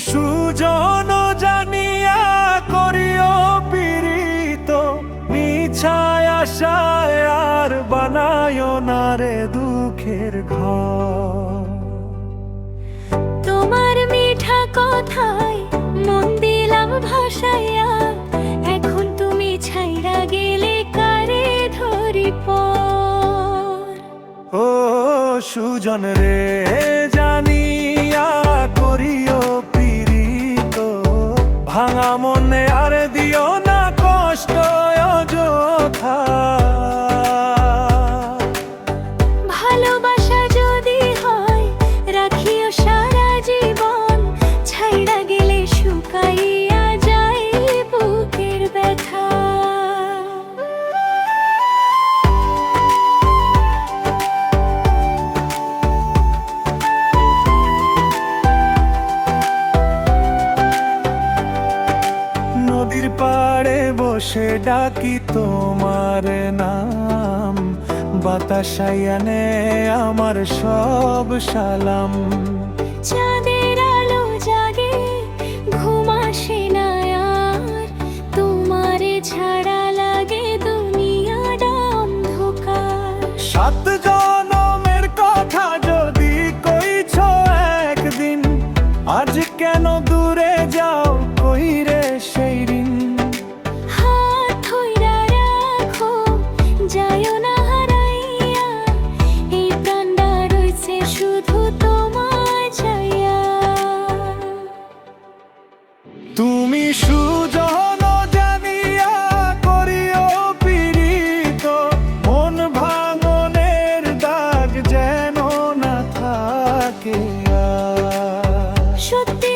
সুজন জানিয়া করিও পীড়িত, মিছায় আশায় আর বানায় না রে দুঃখের ঘর। তোমার মিঠা কথায় মন দিলাম ভাসাইয়া, এখন তুমি ছাইড়া গেলে কারে ধরি পর। ও সুজন রে জানিয়া করিও পীড়িত, ভাঙা মনে আর দিও না কষ্ট অযথা। ভালোবাসা যদি হয় রাখিও সারা জীবন, ছাইড়া গেলে শুকাইয়া যায় বুকের ব্যথা। নদীর পাড়ে বসে ডাকি তোমার নাম, বাতাসাইয়ানে আমার সব সালাম। চাঁদের আলো জাগে ঘুম আসে না আর, তোমারে ছাড়া লাগে দুনিয়াটা অন্ধকার। সাত জনমের কথা যদি কইছ একদিন, আজ কেন দূরে যাও কইরে সেই ঋণ। হাত ধইরা রাখো যায়ও না হারাইয়া, এই প্রাণটা রইছে শুধু তোমায় চাইয়া। তুমি সুজন জানিয়া করিও পীড়িত, মন ভাঙনের দাগ যেন না থাকে আর। সত্যি